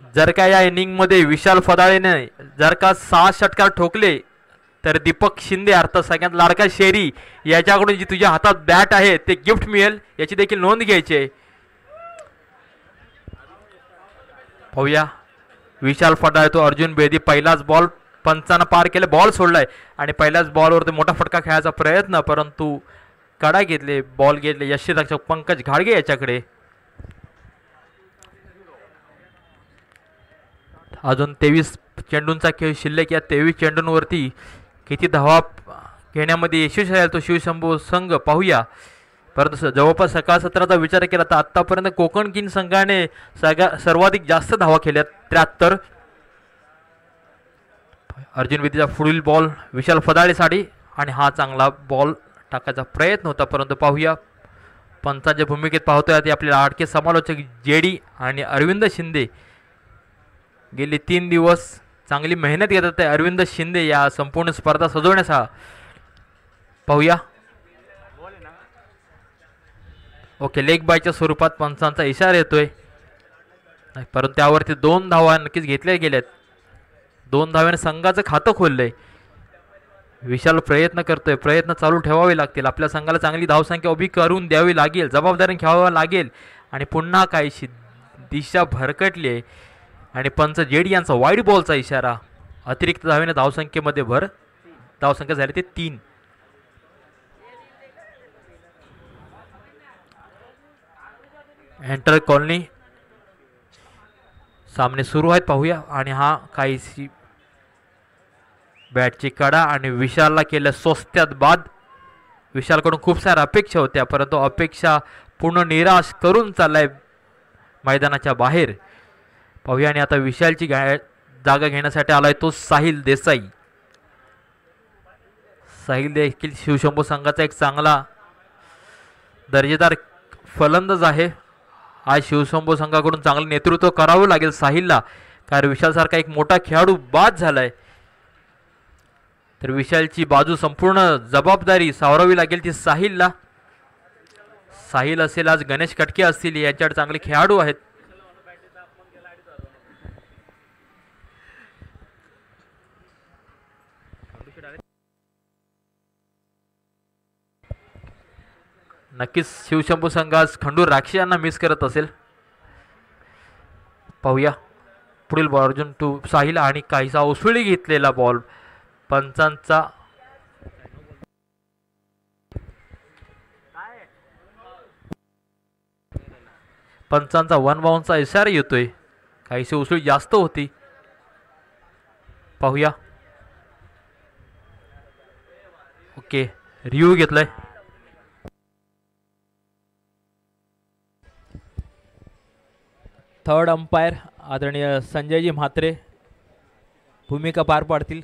जर का या इनिंगमध्ये विशाल फदाळेने जर का 6 षटकार ठोकले तर दीपक शिंदे अर्थात सगळ्यात लाडका शेरी याच्याकडून जी तुझ्या हातात बॅट आहे ते गिफ्ट मिळेल, याची देखील नोंद घ्यायची आहे. पाहूया विशाल फडाळे तो अर्जुन बेदी पहिलाच बॉल पंचानं पार केलं, बॉल सोडलाय आणि पहिल्याच बॉलवरती मोठा फटका खेळायचा प्रयत्न, परंतु कडा घेतले, बॉल घेतले यष्टीरक्षक पंकज घाडगे याच्याकडे. अजून 23 चेंडूंचा खेळ शिल्लक. या 23 चेंडूंवरती किती धावा घेण्यामध्ये यशस्वी आहे तो शिवशंभू संघ पाहूया. परंतु जवळपास सकाळ सत्राचा विचार केला तर आतापर्यंत कोकण किंग संघाने सर्वाधिक जास्त धावा केल्या 73. अर्जुन विद्याचा पुढील बॉल विशाल फदाळेसाठी आणि हा चांगला बॉल टाकायचा प्रयत्न होता, परंतु पाहूया पंचांच्या भूमिकेत पाहतोय ते आपले लाडके समालोचक जेडी आणि अरविंद शिंदे. गेली 3 दिवस चांगली मेहनत घेतात आहे अरविंद शिंदे या संपूर्ण स्पर्धा सजवण्याचा. पाहूया ओके, लेग बायच्या स्वरूपात पंचांचा इशारा येतोय, परंतु त्यावरती 2 धावा नक्कीच घेतल्या गेल्यात. 2 धाव्याने संघाचं खातं खोललंय. विशाल प्रयत्न करतोय, प्रयत्न चालू ठेवावे लागतील. आपल्या संघाला चांगली धावसंख्या उभी करून द्यावी लागेल, जबाबदारी घ्यावा लागेल. आणि पुन्हा काहीशी दिशा भरकटली आहे आणि पंच जेडी यांचा वाईड बॉलचा इशारा. अतिरिक्त धावेने धावसंख्येमध्ये भर, धावसंख्या झाली ते 3. एंटर कॉलनी सामने सुरू आहेत पाहूया. आणि हा काहीशी बॅटची कडा आणि विशालला केलं स्वस्त्यात बाद. विशालकडून खूप साऱ्या अपेक्षा होत्या, परंतु अपेक्षा पूर्ण निराश करून चाललाय मैदानाच्या बाहेर. पाहूया आणि आता विशालची जागा घेण्यासाठी आलाय तो साहिल देसाई. साहिल देखील शिवशंभू संघाचा एक चांगला दर्जेदार फलंदाज आहे. आज शिवशंभू संघाकडून चांगलं नेतृत्व करावं लागेल साहिलला, कारण विशालसारखा एक मोठा खेळाडू बाद झालाय. तर विशालची बाजू संपूर्ण जबाबदारी सावरावी लागेल ती साहिलला. साहिल असेल, आज गणेश कटके असतील, यांच्याकडे चांगले खेळाडू आहेत. नक्कीच शिवशंभू संघ आज खंडूर राक्षी यांना मिस करत असेल. पाहूया पुढील बॉल अर्जुन टू साहिल आणि काहीसा उसळी घेतलेला बॉल पंचांचा. पंचांचा 1 बाउंसचा इशारा येतोय, काहीशी उसळी जास्त होती. पाहूया ओके, रिव्ह्यू घेतलाय. थर्ड अंपायर आदरणीय संजयजी म्हात्रे भूमिका पार पाडतील.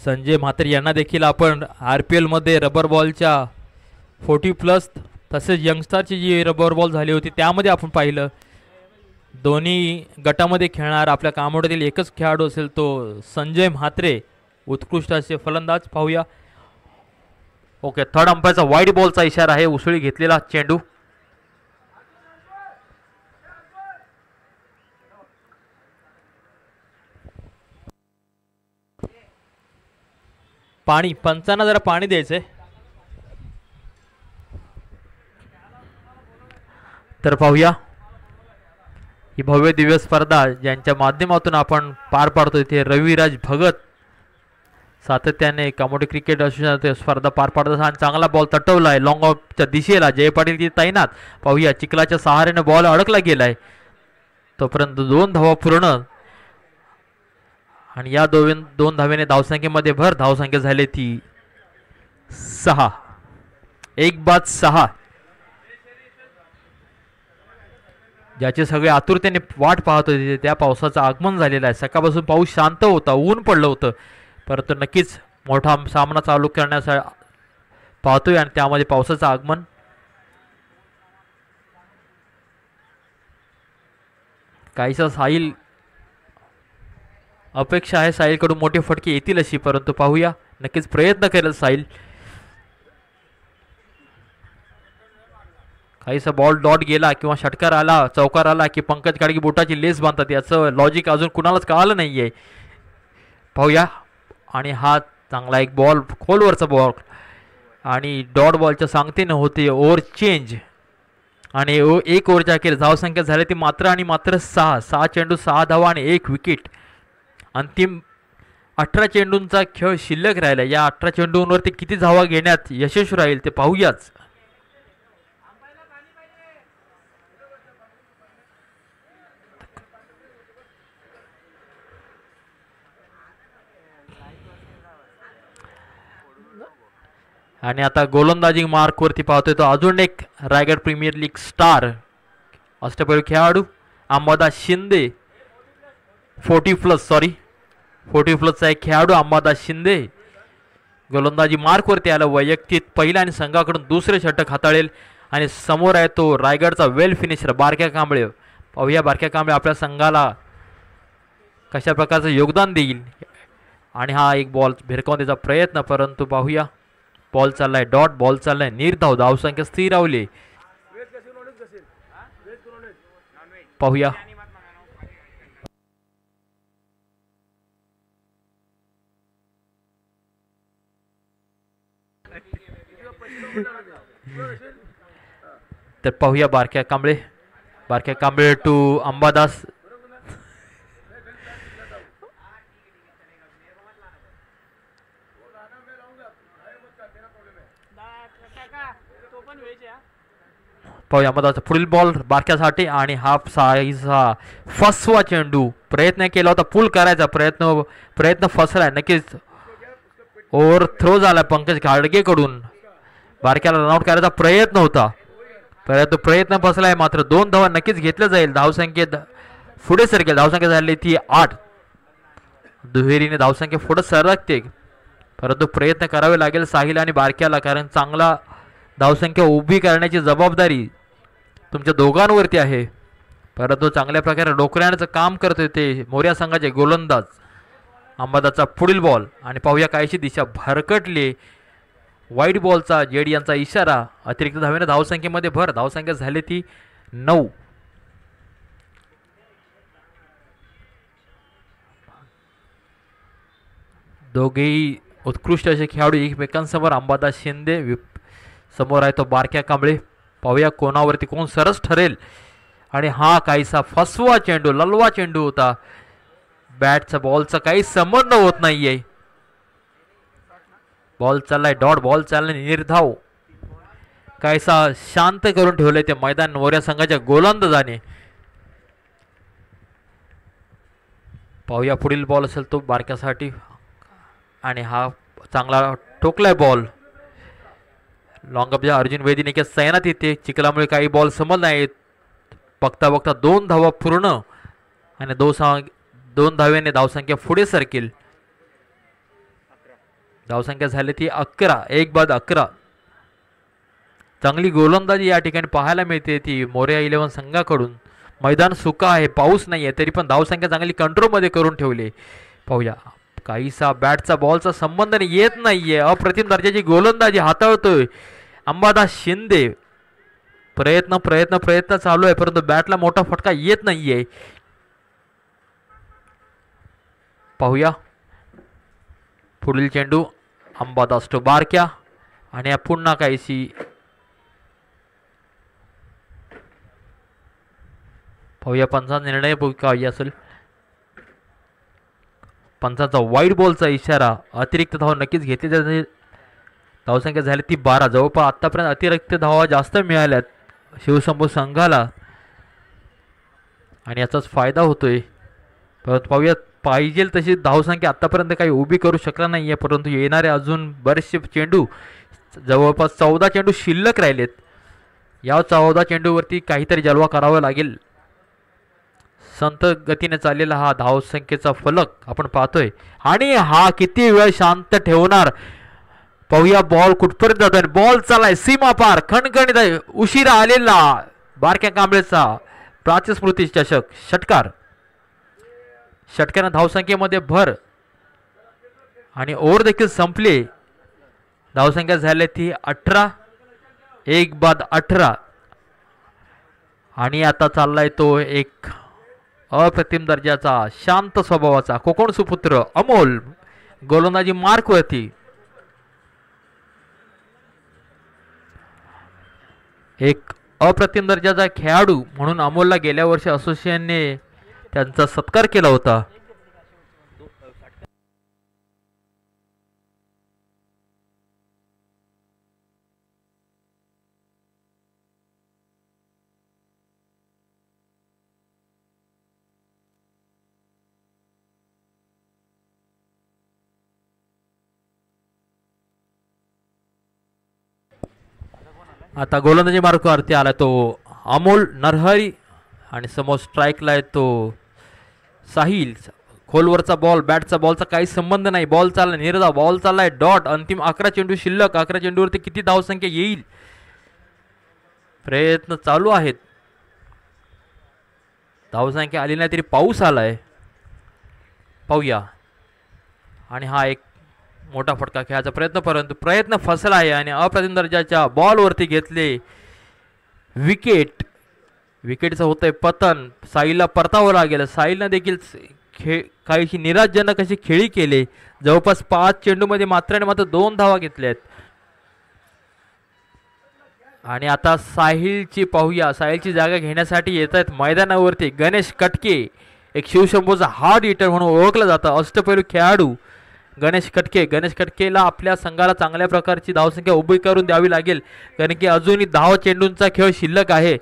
संजय म्हात्रे यांना देखील आपण RPL मध्ये रबर बॉलच्या 40+ तसेच यंगस्टरची जी रबर बॉल झाली होती त्यामध्ये आपण पाहिलं. दोन्ही गटामध्ये खेळणार आपल्या कामोड्यातील एकच खेळाडू असेल तो संजय म्हात्रे, उत्कृष्ट असे फलंदाज. पाहूया ओके, थर्ड अंपायरचा वाईड बॉलचा इशारा आहे, उसळी घेतलेला चेंडू. पाणी, पंचांना जरा पाणी द्यायचंय. तर पाहूया ही भव्य दिव्य स्पर्धा ज्यांच्या माध्यमातून आपण पार पाडतो. इथे रविराज भगत सातत्याने कामोडी क्रिकेट असोसिएशन स्पर्धा पार पाडत आणि चांगला बॉल तटवलाय लॉंग ऑफच्या दिशेला. जय पाटील ती तैनात. पाहूया चिखलाच्या सहाऱ्याने बॉल अडकला गेलाय, तोपर्यंत 2 धावा पूर्ण आणि या 2 धावेने धावसंख्येमध्ये भर. धावसंख्या झाली ती 6. 1-6. ज्याचे सगळे आतुरतेने वाट पाहत होते त्या पावसाचं आगमन झालेलं आहे. सकाळपासून पाऊस शांत होता, ऊन पडलं होतं, परंतु नक्कीच मोठा सामना चालू करण्यासाठी पाहतोय आणि त्यामध्ये पावसाचं आगमन. काहीसा साहिल अपेक्षा आहे साहिलकडून मोठे फटके येतील अशी, परंतु पाहूया नक्कीच प्रयत्न करेल साहिल. काहीसा बॉल डॉट गेला किंवा षटकार आला, चौकार आला की पंकज काडगी बोटाची लेस बांधतात, याचं लॉजिक अजून कुणालाच कळालं नाहीये. पाहूया. आणि हा चांगला एक बॉल, खोलवरचा बॉल, आणि डॉट बॉलच्या सांगते न होते ओव्हर चेंज. आणि एक ओव्हरच्या अखेर धावसंख्या झाली ती मात्र आणि मात्र 6 चेंडू 6 धावा आणि 1 विकेट. अंतिम 18 चेंडूंचा खेळ शिल्लक राहिला. या 18 चेंडूंवरती किती धावा घेण्यात यशस्वी राहील ते पाहूयाच. आणि आता गोलंदाजी मार्कवरती पाहतोय तो अजून एक रायगड प्रीमियर लीग स्टार अष्टपैलू खेळाडू अंबादास शिंदे. 40+ एक खेळाडू अंबादास शिंदे गोलंदाजी मार्कवरती आला. वैयक्तिक पहिला आणि संघाकडून दुसरे षटक हाताळेल. आणि समोर आहे तो रायगडचा वेल फिनिशर बारक्या कांबळे. पाहूया बारक्या कांबळे आपल्या संघाला कशा प्रकारचं योगदान देईल. आणि हा एक बॉल भिरकावून त्याचा प्रयत्न, परंतु पाहूया. बॉल चाललाय डॉट, बॉल चाललाय निर्धाव, धावसंख्या स्थिरावली. पाहूया. तर पाहूया बारक्या कांबळे टू अंबादास. पाहूया अंबादासचा पुढील बॉल बारक्यासाठी. आणि हा साईचा फसवा चेंडू, प्रयत्न केला होता पुल करायचा, प्रयत्न फसलाय. नक्कीच ओव्हर थ्रो झाला पंकज घाडगेकडून. बारक्याला रनआउट करायचा प्रयत्न होता, परंतु प्रयत्न फसलाय. मात्र 2 धावा नक्कीच घेतल्या जाईल. धावसंख्येत पुढे सरकेल. धावसंख्या झाली ती 8. दुहेरीने धावसंख्या पुढे सरकते, परंतु प्रयत्न करावे लागेल साहिल आणि बारक्याला, कारण चांगला धावसंख्या उभी करण्याची जबाबदारी तुमच्या दोघांवरती आहे. परंतु चांगल्या प्रकारे डोकऱ्याचं काम करतोय ते मोर्या संघाचे गोलंदाज. अंबादासचा पुढील बॉल. आणि पाहूया काहीशी दिशा भरकटली. वाईट बॉलचा जेडी यांचा इशारा. अतिरिक्त धावेने धावसंख्येमध्ये भर. धावसंख्या झाली ती 9. दोघेही उत्कृष्ट असे खेळाडू एकमेकांसमोर. अंबादास शिंदे समोर आहे तो बारक्या कांबळे. पाहूया कोणावरती कोण सरस ठरेल. आणि हा काहीसा फसवा चेंडू, ललवा चेंडू होता. बॅटचा बॉलचा काही संबंध होत नाहीये. बॉल चाललाय डॉट, बॉल चाललाय निर्धाव. काहीसा शांत करून ठेवलंय ते मैदान मोर्या संघाच्या गोलंदाजाने. पाहूया पुढील बॉल असेल तो बारक्यासाठी. आणि हा चांगला ठोकलाय बॉल. लॉंग अपच्या अर्जुन वेदीने सैनात येते. चिखलामुळे काही बॉल समज नाहीत. बघता बघता 2 धावा पूर्ण. आणि 2 धाव्याने धावसंख्या पुढे सरकेल. धावसंख्या झाली ती 11. 1 बाद 11. चांगली गोलंदाजी या ठिकाणी पाहायला मिळते ती मोर्या 11 संघाकडून. मैदान सुका आहे, पाऊस नाही आहे, तरी पण धावसंख्या चांगली कंट्रोलमध्ये करून ठेवली. पाहूया काहीसा बॅटचा बॉलचा संबंध येत नाहीये. अप्रतिम दर्जाची गोलंदाजी हाताळतोय अंबादास शिंदे. प्रयत्न चालू आहे, परंतु बॅटला मोठा फटका येत नाहीये. पाहूया पुढील चेंडू अंबादास टू बारक्या. आणि पुन्हा काहीशी पाहूया पंचांचा निर्णय काही असेल. पंचांचा वाईट बॉलचा इशारा. अतिरिक्त धावा नक्कीच घेतली. धावसंख्या झाली ती 12. जवळपास आतापर्यंत अतिरिक्त धावा जास्त मिळाल्यात शिवशंभू संघाला, आणि याचाच फायदा होतोय. परंतु पाहूया पाहिजे तशी धावसंख्या आतापर्यंत काही उभी करू शकला नाहीये, परंतु येणारे अजून बरेचसे चेंडू, जवळपास 14 चेंडू शिल्लक राहिलेत. या 14 चेंडूवरती काहीतरी जलवा करावा लागेल. संत गतीने चाललेला हा धावसंख्येचा फलक आपण पाहतोय. आणि हा किती वेळ शांत ठेवणार. पाहूया बॉल कुठपर्यंत जातोय. बॉल चालाय सीमा पार, खणखणीत उशिरा आलेला बारक्या कांबळेचा प्राच्यस्मृती चषक षटकार. षटकाने धावसंख्येमध्ये भर. आणि ओव्हर देखील संपले. धावसंख्या झाली ती 18. 1 बाद 18. आणि आता चाललाय तो एक अप्रतिम दर्जाचा शांत स्वभावाचा कोकण सुपुत्र अमोल गोलंदाजी मार्क वरती. एक अप्रतिम दर्जाचा खेळाडू म्हणून अमोलला गेल्या वर्षी असोसिएशनने त्यांचा सत्कार केला होता. आता गोलंदाजी मार्गावरती आला तो अमोल नरहरी आणि समोर स्ट्राईकला आहे तो साहिल. खोलवरचा बॉल बॅटचा बॉलचा काही संबंध नाही. बॉल चालला निर्धाव बॉल चाललाय डॉट. अंतिम 11 चेंडू शिल्लक. 11 चेंडूवरती किती धावसंख्या येईल प्रयत्न चालू आहेत. धावसंख्या आली नाही तरी पाऊस आलाय. पाहूया. आणि हा एक मोठा फटका खेळायचा प्रयत्न परंतु प्रयत्न फसला आहे आणि अप्रतिम दर्जाच्या बॉलवरती घेतले विकेट. विकेटचं होतंय पतन. साहिलला परतावं लागेल. साहिलनं देखील काहीशी निराशजनक अशी खेळी केली. जवळपास 5 चेंडूमध्ये मात्र 2 धावा घेतल्या आहेत. आणि आता साहिलची पाहूया. साहिलची जागा घेण्यासाठी येत आहेत मैदानावरती गणेश कटके. एक शिवशंभूचा हार्ड हिटर म्हणून ओळखलं जातं अष्टपैलू खेळाडू गणेश कटके. गणेश कटकेला आपल्या संघाला चांगल्या प्रकारची धावसंख्या उभी करून द्यावी लागेल कारण की अजूनही 10 चेंडूंचा खेळ शिल्लक आहे.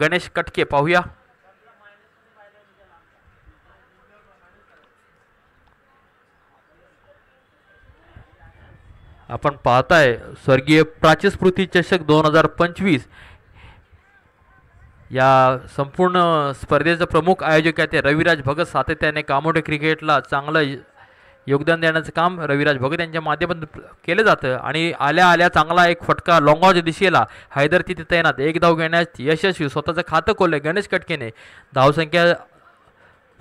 गणेश कटके पाहूया. आपण पाहताय स्वर्गीय प्राची स्मृती चषक 2025 या संपूर्ण स्पर्धेचे प्रमुख आयोजक आहेत रविराज भगत. सातत्याने कामोठे क्रिकेटला चांगलं योगदान देण्याचं काम रविराज भगत यांच्या माध्यमातून केलं जातं. आणि आल्या आल्या चांगला एक फटका लॉंगॉच्या दिशेला. हैदर तिथे तैनात. 1 धाव घेण्यास यशस्वी. स्वतःचं खातं खोललं गणेश कटकेने. धावसंख्या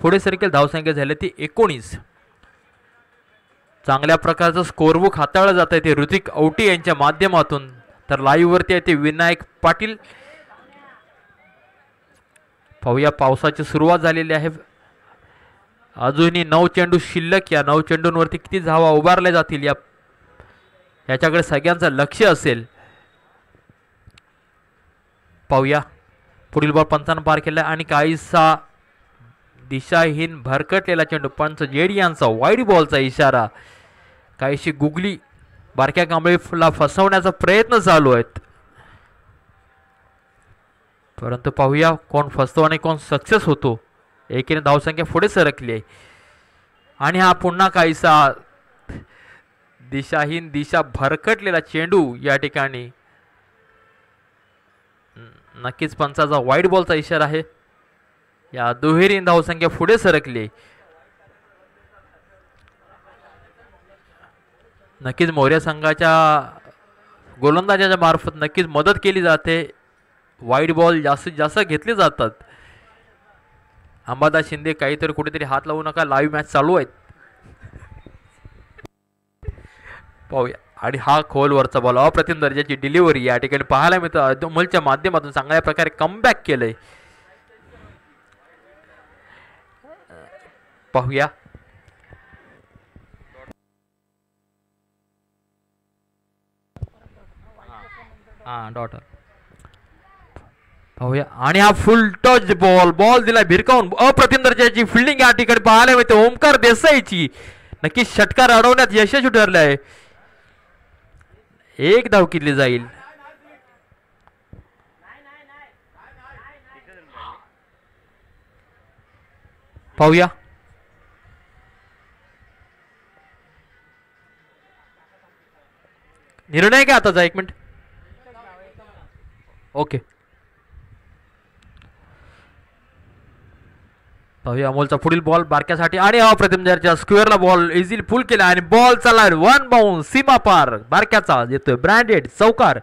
पुढे सरकेल. धावसंख्या झाली ती 19. चांगल्या प्रकारचं स्कोरबुक हाताळलं जात आहे ते ऋतिक औटी यांच्या माध्यमातून. तर लाईव्ह वरती आहे ते विनायक पाटील. पाहूया. पावसाची सुरुवात झालेली आहे. अजूनही 9 चेंडू शिल्लक. या 9 चेंडूंवरती किती धावा उभारल्या जातील याच्याकडे सगळ्यांचं लक्ष असेल. पाहूया. पुढील बॉल पंचांना पार केला आणि काहीसा दिशाहीन भरकटलेला चेंडू. पंच जेडी यांचा वाईड बॉलचा इशारा. काहीशी गुगली बारक्या कांबळीला फसवण्याचा प्रयत्न चालू आहेत परंतु पाहूया कोण फसतो आणि कोण सक्सेस होतो. एकीने धावसंख्या पुढे सरकली आहे आणि हा पुन्हा काहीसा दिशाहीन दिशा भरकटलेला चेंडू या ठिकाणी. नक्कीच पंचाचा वाईड बॉलचा इशारा आहे. या दुहेरी धावसंख्या पुढे सरकली. नक्कीच मोर्या संघाच्या गोलंदाजाच्या मार्फत नक्कीच मदत केली जाते. वाईड बॉल जास्तीत जास्त घेतले जातात. अंबादास शिंदे काहीतरी कुठेतरी हात लावू नका. लाईव्ह मॅच चालू आहेत. पाहूया. आणि हा खोलवरचा बॉल अप्रतिम दर्जाची डिलिव्हरी या ठिकाणी पाहायला मिळतं. अमोलच्या माध्यमातून चांगल्या प्रकारे कमबॅक केलंय. पाहूया. डॉटर पाहूया. आणि हा फुल टच बॉल दिला भिरकावून. अप्रतिम दर्जाची फिल्डिंग या ठिकाणी पाहायला मिळते ओमकार देसाईची. नक्कीच षटकार अडवण्यात यशस्वी ठरले आहे. 1 धाव केली जाईल. पाहूया. निर्णय काय आताचा 1 मिनिट. ओके. पाहूया. अमोलचा पुढील बॉल बारक्यासाठी आणि अप्रतिम दर्जाच्या स्क्वेअरला बॉल इझिली पुल केला आणि बॉल चालला 1 बाउन्स सीमा पार. बारक्याचा येतोय ब्रँडेड चौकार.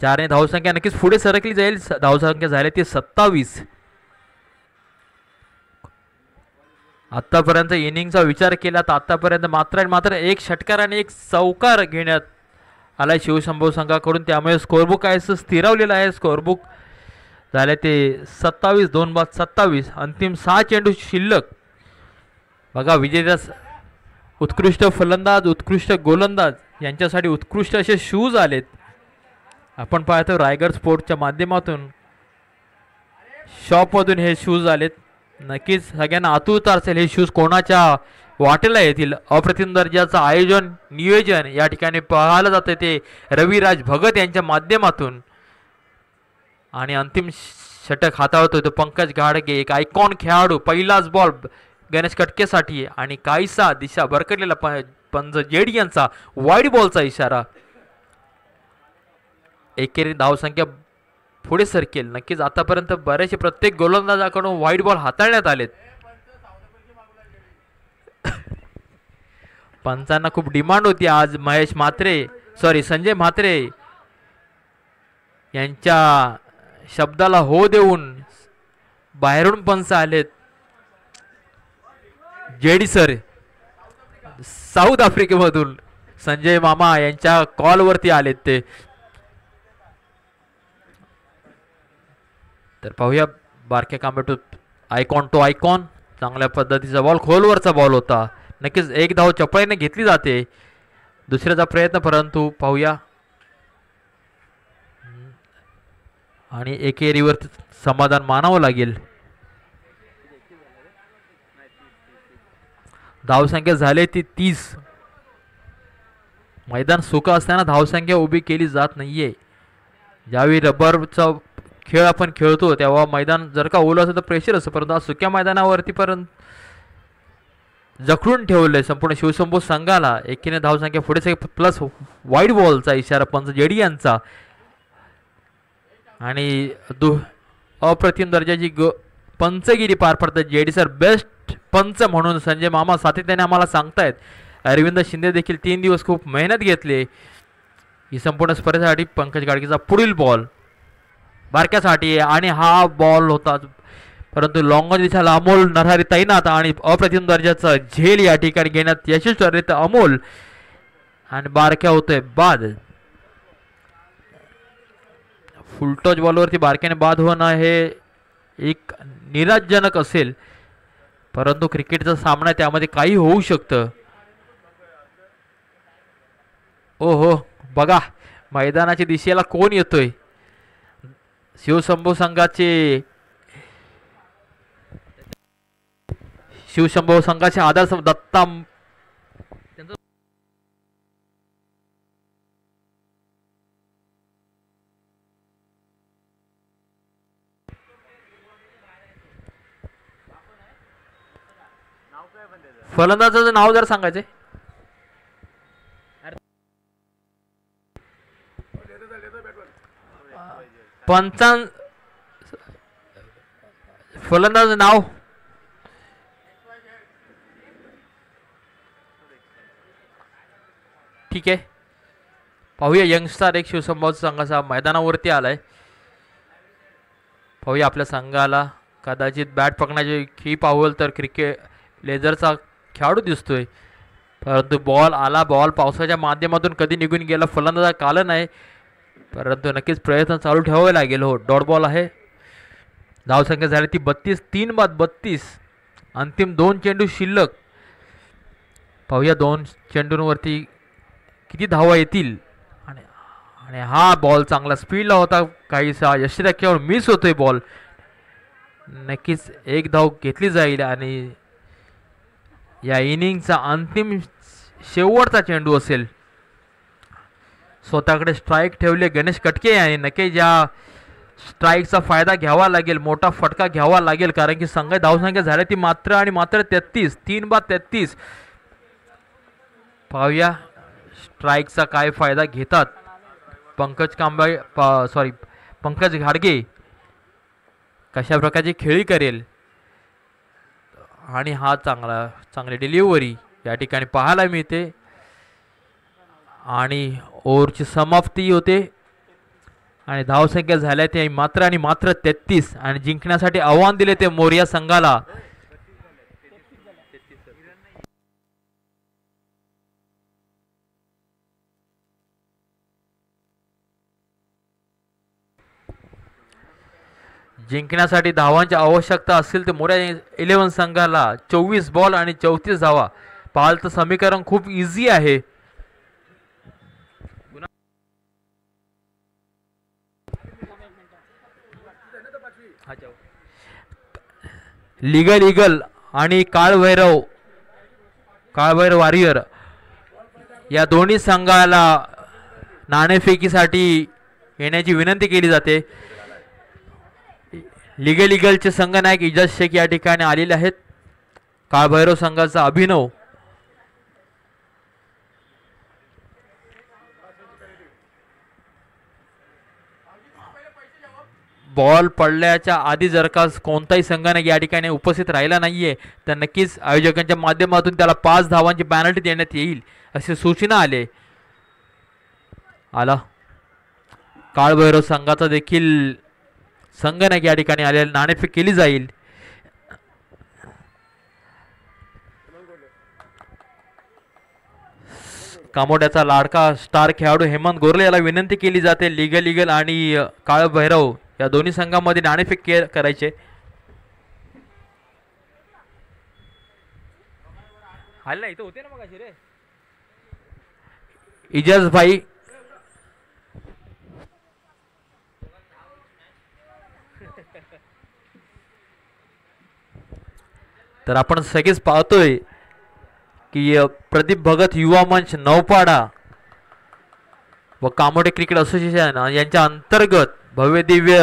4ने धावसंख्या नक्कीच पुढे सरकली जाईल. धावसंख्या झाली ती 27. आतापर्यंत इनिंगचा विचार केला तर आतापर्यंत मात्र 1 षटकार आणि 1 चौकार घेण्यात आलाय शिवशंभू संघाकडून, त्यामुळे स्कोअरबुक काय स्थिरावलेलं आहे. स्कोअरबुक झाले ते 27, 2 बाद 27. अंतिम 6 चेंडू शिल्लक. बघा विजेता उत्कृष्ट फलंदाज, उत्कृष्ट गोलंदाज यांच्यासाठी उत्कृष्ट असे शूज आलेत. आपण पाहतो रायगड स्पोर्ट्सच्या माध्यमातून शॉपमधून हे शूज आलेत. नक्कीच सगळ्यांना आतुरता असेल हे शूज कोणाच्या वाटेला येतील. अप्रतिम दर्जाचं आयोजन नियोजन या ठिकाणी पाहायला जातं ते रविराज भगत यांच्या माध्यमातून. आणि अंतिम षटक हाताळतोय तो पंकज घाडगे, एक आयकॉन खेळाडू. पहिलाच बॉल गणेश कटकेसाठी आणि काहीसा दिशा भरकटलेला पंच जेडी यांचा वाईड बॉलचा इशारा. एकेरी धावसंख्या पुढे सरकेल. नक्कीच आतापर्यंत बरेचसे प्रत्येक गोलंदाजाकडून वाईड बॉल हाताळण्यात आलेत. पंचांना खूप डिमांड होती आज. संजय म्हात्रे यांच्या शब्दाला हो देऊन बाहेरून पंच आलेत. जेडी सर साऊथ आफ्रिकेमधून संजय मामा यांच्या कॉलवरती आलेत ते. तर पाहूया बारक्या कांबेटू आयकॉन टू आयकॉन. चांगल्या पद्धतीचा बॉल, खोलवरचा बॉल होता. नक्कीच एक धाव चपळाईने घेतली जाते. दुसऱ्याचा प्रयत्न, परंतु पाहूया आणि एकेरीवर समाधान मानावं लागेल. धावसंख्या झाली ती 30. मैदान सुका असताना धावसंख्या उभी केली जात नाहीये. ज्यावेळी रबरचा खेळ आपण खेळतो तेव्हा मैदान जर का ओलं असं तर प्रेशर असतं, परंतु आज सुक्या मैदानावरती पर्यंत जखडून ठेवलंय संपूर्ण शिवशंभू संघाला. एकीने धावसंख्या पुढे प्लस वाईड बॉलचा इशारा पंच जेडी यांचा. आणि अप्रतिम दर्जाची पंचगिरी पार पडतात जेडी सर. बेस्ट पंच म्हणून संजय मामा सातत्याने आम्हाला सांगतायत. अरविंद शिंदे देखील 3 दिवस खूप मेहनत घेतली ही संपूर्ण स्पर्धेसाठी. पंकज गाडगेचा पुढील बॉल बारक्यासाठी आणि हा बॉल होता, परंतु लॉंग दिसायला अमोल नरहरी तैनात आणि अप्रतिम दर्जाचा झेल या ठिकाणी घेण्यात यशस्वी ठरले अमोल. आणि बारक्या होतोय बाद. फुलटॉच बॉलवरती बारक्याने बाद होणं हे एक निराशजनक असेल, परंतु क्रिकेटचा सामना त्यामध्ये काही होऊ शकतं. ओहो बघा मैदानाच्या दिशेला कोण येतोय. शिवशंभू संघाचे आधार दत्ता फलंदाजाचं नाव जर सांगायचे. फलंदाज नाव ठीक आहे. पाहूया यंगस्टार एक शिवशंभू संघाचा मैदानावरती आलाय. पाहूया आपल्या संघाला कदाचित बॅट पकडण्याची खी पाहूल तर क्रिकेट लेझरचा खेळाडू दिसतोय, परंतु बॉल आला. बॉल पावसाच्या माध्यमातून कधी निघून गेला फलंदाजा काल नाही, परंतु नक्कीच प्रयत्न चालू ठेवावे लागेल. हो डॉट बॉल आहे. धावसंख्या झाली ती 32. 3 बाद 32. अंतिम 2 चेंडू शिल्लक. पाहूया 2 चेंडूंवरती किती धावा येतील. आणि हा बॉल चांगला स्पीडला होता, काहीसा यष्टीरेखेवर मिस होतोय बॉल. नक्कीच एक धाव घेतली जाईल आणि या इनिंगचा अंतिम शेवटचा चेंडू असेल. स्वतःकडे स्ट्राईक ठेवले गणेश कटके आणि नक्कीच या स्ट्राईकचा फायदा घ्यावा लागेल, मोठा फटका घ्यावा लागेल, कारण की संघ धावसंख्या झाली ती मात्र आणि मात्र 33. 3 बाद 33. पाहूया स्ट्राईकचा काय फायदा घेतात पंकज घाडगे कशा प्रकारची खेळी करेल. आणि हा चांगली डिलिव्हरी या ठिकाणी पाहायला मिळते आणि ओव्हरची समाप्ती होते. आणि धावसंख्या झाल्या ते मात्र आणि मात्र 33. आणि जिंकण्यासाठी आव्हान दिले ते मोरिया संघाला. जिंकण्यासाठी धावांची आवश्यकता असेल तर मोऱ्या 11 संघाला 24 बॉल आणि 34 धावा. पाहाल तर समीकरण खूप इझी आहे. लीगल ईगल आणि काळभैरव वॉरियर या दोन्ही संघाला नाणेफेकीसाठी येण्याची विनंती केली जाते. लीगल ईगलचे संघनायक इजाज शेख या ठिकाणी आलेले आहेत. काळभैरव संघाचा अभिनव बॉल पडल्याच्या आधी जर का कोणताही संघाने या ठिकाणी उपस्थित राहिला नाहीये तर नक्कीच आयोजकांच्या माध्यमातून त्याला 5 धावांची पेनल्टी देण्यात येईल अशी सूचना आला. काळभैरव संघाचा देखील संघनायक या ठिकाणी आलेला नाणेफेक केली जाईल. कामोड्याचा लाडका स्टार खेळाडू हेमंत गोरले याला विनंती केली जाते लीगल ईगल आणि काळभैरव या दोन्ही संघांमध्ये नाणेफेक करायचे. हल्ला इथं होते ना मग रे इजाज भाई. तर आपण सगळेच पाहतोय की प्रदीप भगत युवा मंच नौपाडा व कामोडे क्रिकेट असोसिएशन यांच्या अंतर्गत भव्य दिव्य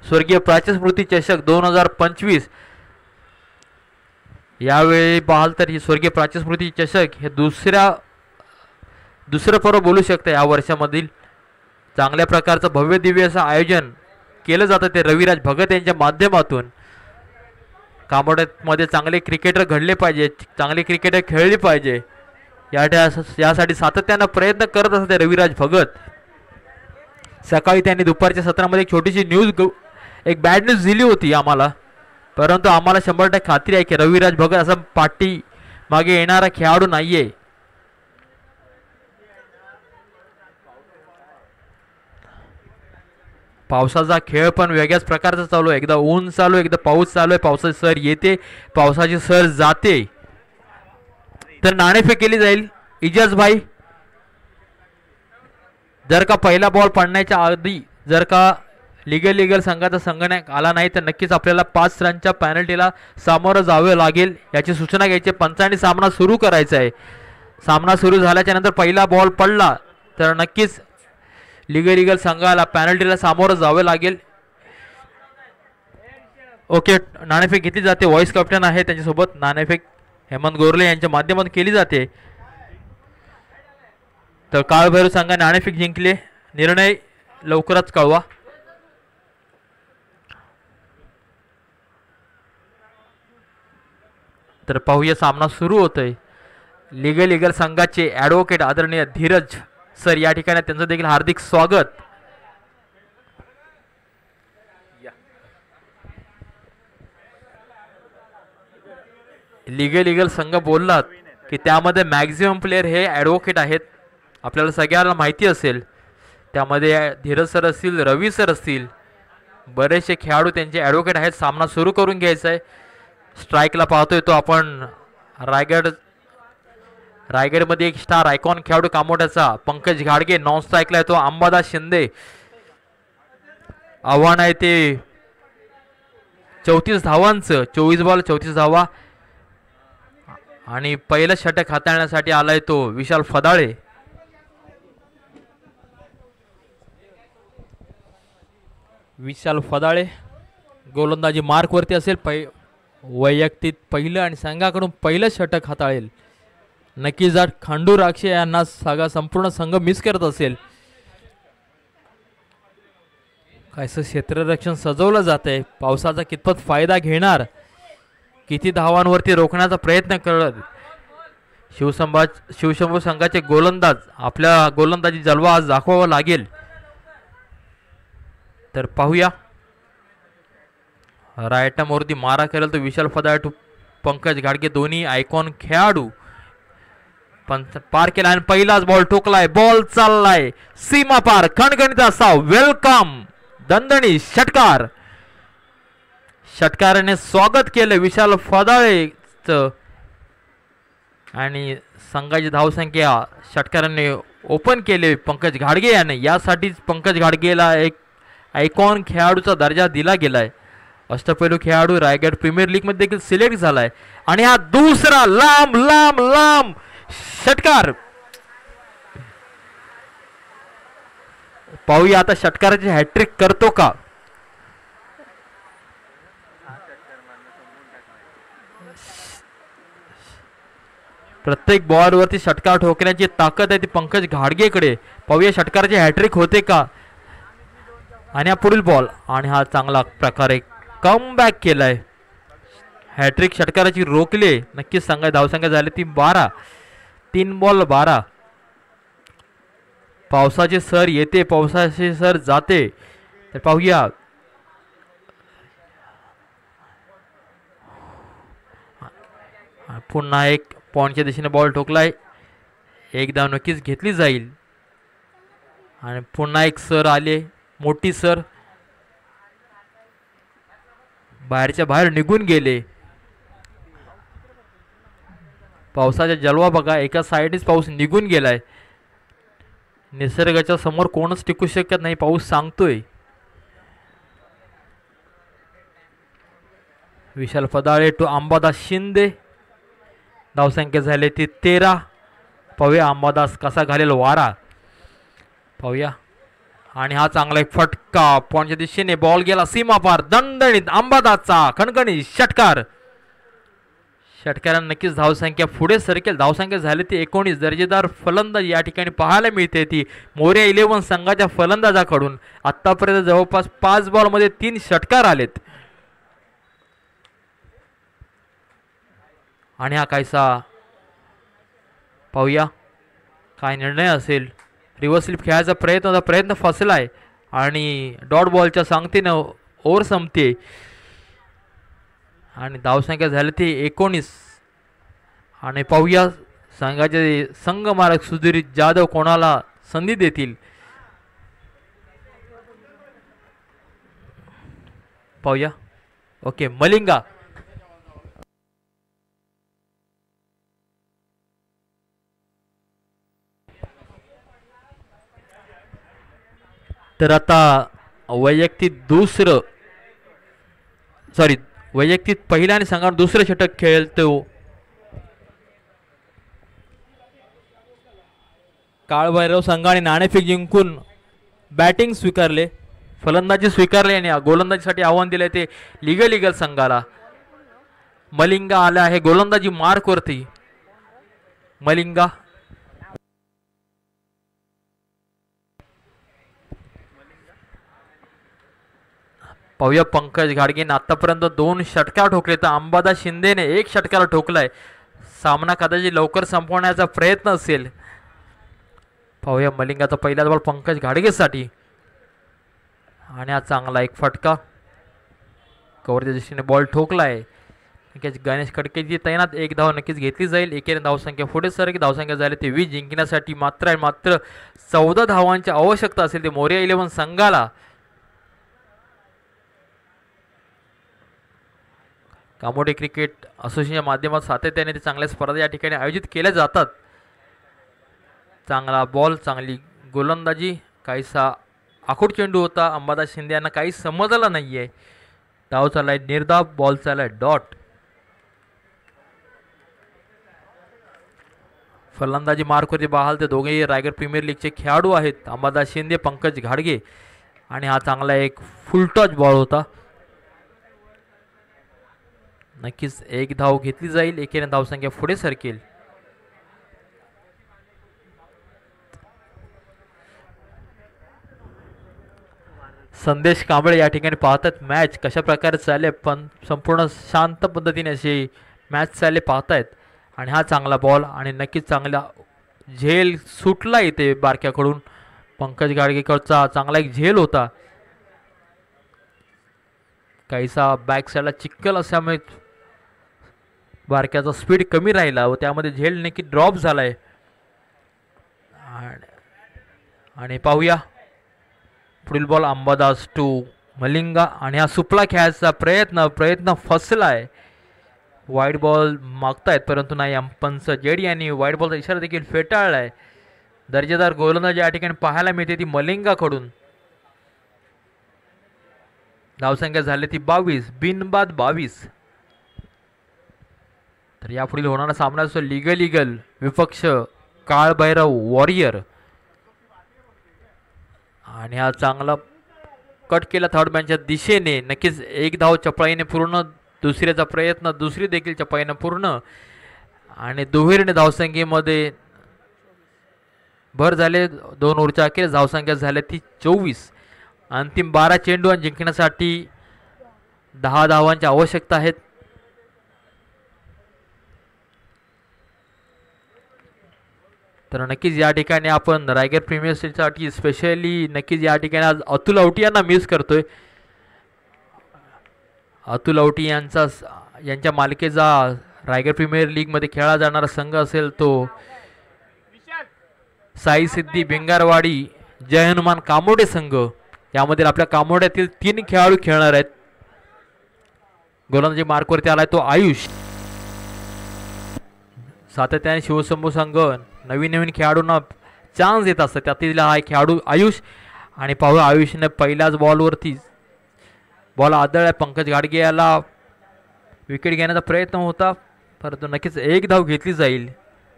स्वर्गीय प्राच्य स्मृती चषक 2025 यावेळी पाहाल तर ही स्वर्गीय प्राच्य स्मृती चषक हे दुसरं पर्व बोलू शकतं. या वर्षामधील चांगल्या प्रकारचं भव्य दिव्य असं आयोजन केलं जातं ते रविराज भगत यांच्या माध्यमातून. कामोड्यामध्ये चांगले क्रिकेटर घडले पाहिजे, चांगले क्रिकेटर खेळले पाहिजे यासाठी सातत्यानं प्रयत्न करत असते रविराज भगत. सकाळी त्यांनी दुपारच्या सत्रामध्ये एक छोटीशी एक बॅड न्यूज दिली होती आम्हाला, परंतु आम्हाला 100% खात्री आहे की रविराज भगत असा पाठी मागे येणारा खेळाडू नाहीये. पावसाचा खेळ पण वेगळ्याच प्रकारचा चालू आहे. एकदा ऊन चालू आहे, एकदा पाऊस चालू आहे. पावसाची सर येते, पावसाची सर जाते. तर नाणेफेक केली जाईल. इजाज भाई जर का पहिला बॉल पडण्याच्या आधी जर का लीगल संघाचा संघनायक आला नाही तर नक्कीच आपल्याला 5 रनच्या पेनल्टीला सामोरं जावे लागेल याची सूचना घ्यायची. पंचांनी सामना सुरू करायचा आहे. सामना सुरू झाल्याच्या नंतर पहिला बॉल पडला तर नक्कीच लीगल संघाला पेनल्टीला सामोरं जावे लागेल. ओके, नाणेफेक घेतली जाते. व्हाईस कॅप्टन आहे त्यांच्यासोबत. नाणेफेक हेमंत गोरले यांच्या माध्यमातून केली जाते. तर काळभैरव संघाने नाणेफेक जिंकले. निर्णय लवकरच कळवा. तर पाहूया सामना सुरू होतोय. लीगल संघाचे ॲडव्होकेट आदरणीय धीरज सर या ठिकाणी त्यांचं देखील हार्दिक स्वागत. लीगल संघ बोललात की त्यामध्ये मॅक्झिमम प्लेयर हे ॲडव्होकेट आहेत. आपल्याला सगळ्यांना माहिती असेल. त्यामध्ये धीरज सर असतील, रवी सर असतील, बरेचसे खेळाडू त्यांचे ॲडव्होकेट आहेत. सामना सुरू करून घ्यायचा आहे. स्ट्राईकला पाहतोय तो आपण रायगडमध्ये एक स्टार आयकॉन खेळाडू कामोड्याचा पंकज घाडगे. नॉन स्ट्राईकला आहे तो अंबादास शिंदे. आव्हान आहे ते 34 धावांचं. 24 बॉल 34 धावा. आणि पहिलं षटक हाताळण्यासाठी आलाय तो विशाल फदाळे. गोलंदाजी मार्कवरती असेल. वैयक्तिक पहिलं आणि संघाकडून पहिलं षटक हाताळेल. नक्कीच जर खंडू राक्षे यांना संपूर्ण संघ मिस करत असेल. कायचं क्षेत्ररक्षण सजवलं जात आहे. पावसाचा कितपत फायदा घेणार, किती धावांवरती रोखण्याचा प्रयत्न करत शिवशंभू संघाचे गोलंदाज. आपल्या गोलंदाजी जलवा आज दाखवावा लागेल. तर पाहूया. रायटा मोरती मारा करेल तो विशाल फदाळे, पंकज घाडगे दोन्ही आयकॉन खेळाडू. पण पार केला आणि पहिलाच बॉल ठोकलाय. बॉल चाललाय सीमा पार. खणखणीत असा वेलकम दणदणी षटकार. षटकाराने स्वागत केलं विशाल फदाळेचं आणि संघाची धावसंख्या षटकाराने ओपन केले पंकज घाडगे याने. यासाठीच पंकज घाडगेला एक आयकॉन खेळाडूचा दर्जा दिला गेलाय. अष्टपैलू खेळाडू रायगड प्रीमियर लीग मध्ये देखील सिलेक्ट झालाय. आणि हा दुसरा लांब लांब लांब षटकार. पाहूया आता षटकाराची हॅट्रिक करतो का. प्रत्येक बॉलवरती षटकार ठोकण्याची ताकद आहे ती पंकज घाडगेकडे. पाहूया षटकाराची हॅट्रिक होते का. आणि हा पुढील बॉल आणि हा चांगला प्रकारे कमबॅक केलाय. हॅट्रिक षटकाराची रोखले. नक्कीच सांगा धावसंख्या झाली ती 12. 3 बॉल 12. पावसाचे सर येते पावसाचे सर जाते. तर पाहूया पुन्हा एक पॉईंटच्या दिशेने बॉल ठोकलाय. एक धाव नक्कीच घेतली जाईल. आणि पुन्हा एक सर आले मोठी सर बाहेरच्या बाहेर निघून गेले. पावसाचा जलवा बघा. एका साईडनेच पाऊस निघून गेलाय. निसर्गाच्या समोर कोणच टिकू शकत नाही. पाऊस सांगतोय. विशाल फदाळे टू अंबादास शिंदे. धावसंख्या झाली ती 13. पाहूया अंबादास कसा घालेल वारा. पाहूया आणि हा चांगला एक फटका पॉईंटच्या दिशेने बॉल गेला सीमा पार. दणदणीत अंबादासचा खणखणीत षटकार. षटकारांना नक्कीच धावसंख्या पुढे सरकेल. धावसंख्या झाली ती 19. दर्जेदार फलंदाज या ठिकाणी पाहायला मिळते ती मोरया 11 संघाच्या फलंदाजाकडून. आतापर्यंत जवळपास 5 बॉलमध्ये 3 षटकार आलेत. आणि हा कायसा पाहूया काय निर्णय असेल. रिव्हर्स स्लिप खेळायचा प्रयत्न फसलाय आणि डॉट बॉलच्या सांगतेनं ओव्हर संपते. आणि धावसंख्या झाली ती 19. आणि पाहूया संघाचे संघमारक सुधीर जाधव कोणाला संधी देतील. पाहूया. ओके मलिंगा. तर आता वैयक्तिक पहिल्या आणि संघात दुसरं षटक खेळतो काळभैरव संघाने नाणेफेक जिंकून बॅटिंग स्वीकारले. फलंदाजी स्वीकारले आणि गोलंदाजीसाठी आव्हान दिले ते लिगल संघाला. मलिंगा आला आहे गोलंदाजी मार्कवरती. मलिंगा पाहूया पंकज घाडगेने आतापर्यंत 2 षटकार ठोकले तर अंबादास शिंदेने 1 षटकार ठोकलाय. सामना कदाचित लवकर संपवण्याचा प्रयत्न असेल. पाहूया मलिंगाचा पहिला बॉल पंकज घाडगेसाठी. आणि हा चांगला एक फटका कव्हरच्या दृष्टीने बॉल ठोकलाय. गणेश खडकेची तैनात. 1 धाव नक्कीच घेतली जाईल. एकेने धावसंख्या पुढे सरकी. धावसंख्या झाली ते 20. जिंकण्यासाठी मात्र 14 धावांची आवश्यकता असेल ते मोरया 11 संघाला. कामोडी क्रिकेट असोसिएशनच्या माध्यमात सातत्याने ते चांगल्या स्पर्धा या ठिकाणी आयोजित केल्या जातात. चांगला बॉल चांगली गोलंदाजी. काहीसा आखूड चेंडू होता. अंबादास शिंदे यांना काही समजलं नाही आहे. धाव चाललाय निर्धाव. बॉल चाललाय डॉट. फलंदाजी मार्कवरती बहाल ते दोघेही रायगड प्रीमियर लीगचे खेळाडू आहेत. अंबादास शिंदे पंकज घाडगे. आणि हा चांगला एक फुल टच बॉल होता. नक्कीच 1 धाव घेतली जाईल. एकेने धावसंख्या पुढे सरकेल. संदेश कांबळे या ठिकाणी पाहतात मॅच कशा प्रकारे चालले. पण संपूर्ण शांत पद्धतीने अशी मॅच चालले पाहतायत. आणि हा चांगला बॉल आणि नक्कीच चांगला झेल सुटला इथे बारक्याकडून. पंकज घाडगेकडचा चांगला एक झेल होता. काहीसा बॅक साईडला चिखल असल्यामुळे बारक्याचा स्पीड कमी राहिला व त्यामध्ये झेल नक्की ड्रॉप झालाय. आणि पाहूया पुढील बॉल अंबादास टू मलिंगा आणि हा सुपला खेळायचा प्रयत्न फसलाय. वाईट बॉल मागतायत परंतु नाही. पंच जेडी यांनी वाईट बॉलचा इशारा देखील फेटाळलाय. दर्जेदार गोलंदाजी या ठिकाणी पाहायला मिळते ती मलिंगाकडून. धावसंख्या झाली ती 22, बिनबाद 22. तर यापुढील होणारा सामना असतो लिगल विपक्ष काळभैरव वॉरियर. आणि हा चांगला कट केला थर्ड मॅनच्या दिशेने. नक्कीच एक धाव चपळाईने पूर्ण. दुसऱ्याचा प्रयत्न दुसरी देखील चपळाईने पूर्ण. आणि दुहेरीने धावसंख्येमध्ये भर झाले. 2 ओव्हरच्या अखेर धावसंख्या झाल्या ती 24. अंतिम 12 चेंडू आणि जिंकण्यासाठी 10 धावांची आवश्यकता आहेत. तर नक्कीच या ठिकाणी आपण रायगड प्रीमियर लीगसाठी स्पेशली नक्कीच या ठिकाणी आज अतुल औटी यांना मिस करतोय. अतुल औटी यांच्या मालिकेचा रायगड प्रीमियर लीगमध्ये खेळला जाणारा संघ असेल तो साई सिद्धी भिंगारवाडी जय हनुमान कामोडे संघ. यामध्ये आपल्या कामोड्यातील 3 खेळाडू खेळणार आहेत. गोलंदाजी मार्कवरती आलाय तो आयुष. सातत्याने शिवशंभू संघ नवीन खेळाडूंना चान्स देत असतात. त्यातील हा खेळाडू आयुष. आणि पाहूया आयुषने पहिल्याच बॉलवरती बॉल आदळला. पंकज गाडगे याला विकेट घेण्याचा प्रयत्न होता परंतु नक्कीच एक धाव घेतली जाईल.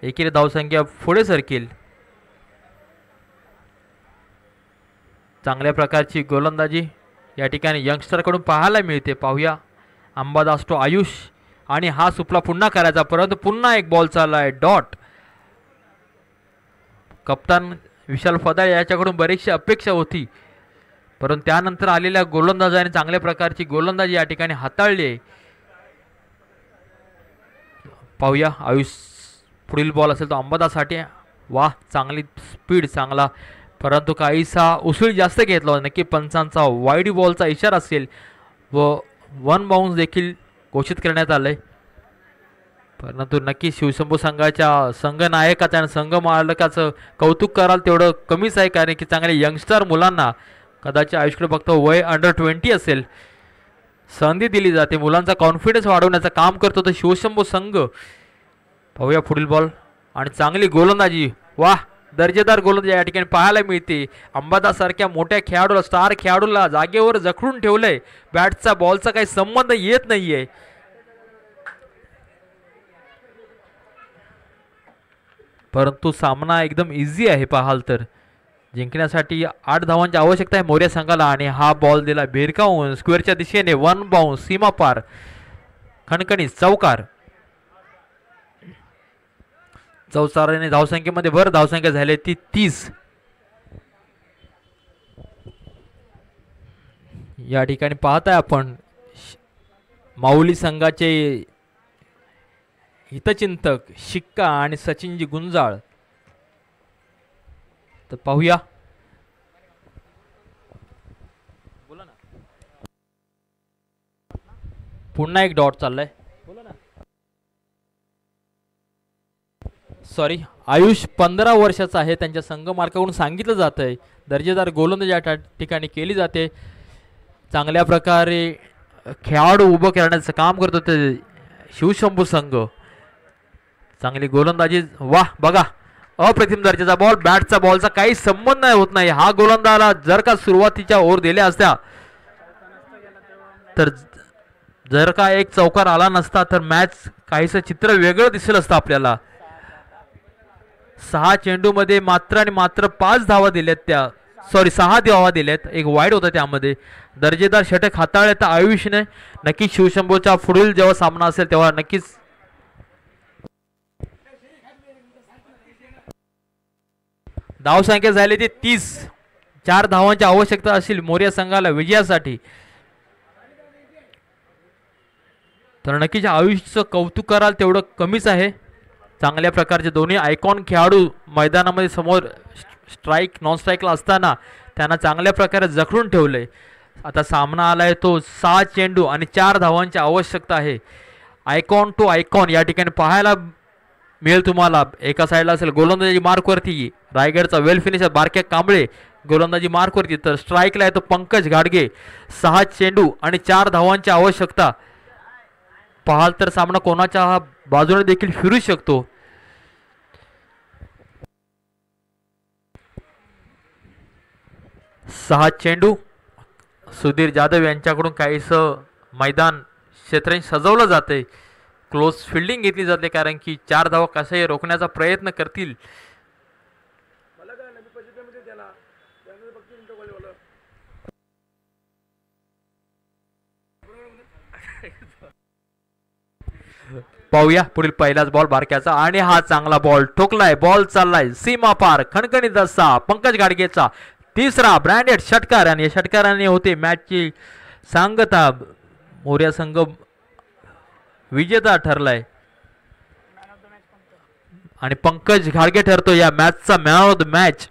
एकेरी धावसंख्या पुढे सरकेल. चांगल्या प्रकारची गोलंदाजी या ठिकाणी यंगस्टरकडून पाहायला मिळते. पाहूया अंबादास तो आयुष. आणि हा सुपला पुन्हा करायचा परंतु पुन्हा एक बॉल चाललाय डॉट. कप्तान विशाल फदाळे याच्याकडून बरीचशी अपेक्षा होती परंतु त्यानंतर आलेल्या गोलंदाजाने चांगल्या प्रकारची गोलंदाजी या ठिकाणी हाताळली आहे. पाहूया आयुष पुढील बॉल असेल तो अंबादासाठी. वाह चांगली स्पीड चांगला परंतु काहीसा उसळी जास्त घेतला. नक्की पंचांचा वाईड बॉलचा इशारा असेल व 1 बाउन्स देखील घोषित करण्यात आलंय. परंतु नक्की शिवशंभू संघाच्या संघनायकाचं आणि संघ मालकाचं कौतुक कराल तेवढं कमीच आहे. कारण की चांगले यंगस्टर मुलांना कदाचित आयुष्यकडे बघतो वय अंडर 20 असेल संधी दिली जाते. मुलांचा कॉन्फिडन्स वाढवण्याचं काम करतो तो शिवशंभू संघ. पाहूया पुढील बॉल आणि चांगली गोलंदाजी. वाह दर्जेदार गोलंदाजी या ठिकाणी पाहायला मिळते. अंबादास सारख्या मोठ्या खेळाडूला स्टार खेळाडूला जागेवर जखडून ठेवलंय. बॅटचा बॉलचा काही संबंध येत नाहीये. परंतु सामना एकदम इझी आहे पाहाल तर. जिंकण्यासाठी 8 धावांची आवश्यकता आहे मोर्या संघाला. आणि हा बॉल दिला भिरकावून स्क्वेअरच्या दिशेने. 1 बाउन्स सीमा पार खणखणीत चौकार. चौकाराने धावसंख्येमध्ये भर. धावसंख्या झाली ती 30. या ठिकाणी पाहताय आपण माऊली संघाचे हितचिंतक शिक्का आणि सचिनजी गुंजाळ. तर पाहूया पुन्हा एक डॉट चाललाय. सॉरी आयुष 15 वर्षाचा आहे. त्यांच्या संघ मार्काकडून सांगितलं जात आहे दर्जेदार गोलंदाजी या ठिकाणी केली जाते. चांगल्या प्रकारे खेळाडू उभं करण्याचं काम करतो ते शिवशंभू संघ. चांगली गोलंदाजी. वाह बघा अप्रतिम दर्जाचा बॉल. बॅटचा बॉलचा काही संबंध होत नाही. हा गोलंदाजाला जर का सुरुवातीच्या ओव्हर दिल्या असत्या तर जर का एक चौकार आला नसता तर मॅच काहीसं चित्र वेगळं दिसेल असतं आपल्याला. 6 चेंडूमध्ये मात्र आणि मात्र 5 धावा दिल्यात. त्या 6 धावा दिल्यात. एक वाईड होता त्यामध्ये. दर्जेदार षटक हाताळले तर आयुषने. नक्कीच शिवशंभूचा पुढील जेव्हा सामना असेल तेव्हा नक्कीच धावसंख्या झाली ती 30. 4 धावांची आवश्यकता असेल मोर्या संघाला विजयासाठी. तर नक्कीच आयुषचं कौतुक कराल तेवढं कमीच आहे. चांगल्या प्रकारचे दोन्ही आयकॉन खेळाडू मैदानामध्ये समोर स्ट्राईक नॉन स्ट्राईकला असताना त्यांना चांगल्या प्रकारे जखडून ठेवलंय. आता सामना आलाय तो 6 चेंडू आणि 4 धावांची आवश्यकता आहे. आयकॉन टू आयकॉन या ठिकाणी पाहायला मिळेल तुम्हाला. एका साईडला असेल गोलंदाजी मार्कवरती रायगडचा वेल फिनिशर बारक्या कांबळे गोलंदाजी मार्कवरती. तर स्ट्राईकला येतो पंकज घाडगे. 6 चेंडू आणि 4 धावांची आवश्यकता. पाहाल तर सामना कोणाच्या बाजूने देखील फिरू शकतो. सहा चेंडू. सुधीर जाधव यांच्याकडून काहीस मैदान क्षेत्र सजवलं जाते. क्लोज फिल्डिंग घेतली जाते कारण की 4 धावा कसाही रोखण्याचा प्रयत्न करतील. पाहूया पुढील पहिलाच बॉल बारक्याचा आणि हा चांगला बॉल ठोकलाय. बॉल चाललाय सीमा पार. खणखणीत असा पंकज गाडगेचा तिसरा ब्रँडेड षटकार आणि या षटकाराने होते मॅचची सांगता. मोर्या संघ विजेता ठरलाय आणि पंकज घाडगे ठरतो या मॅचचा मॅन ऑफ द मॅच.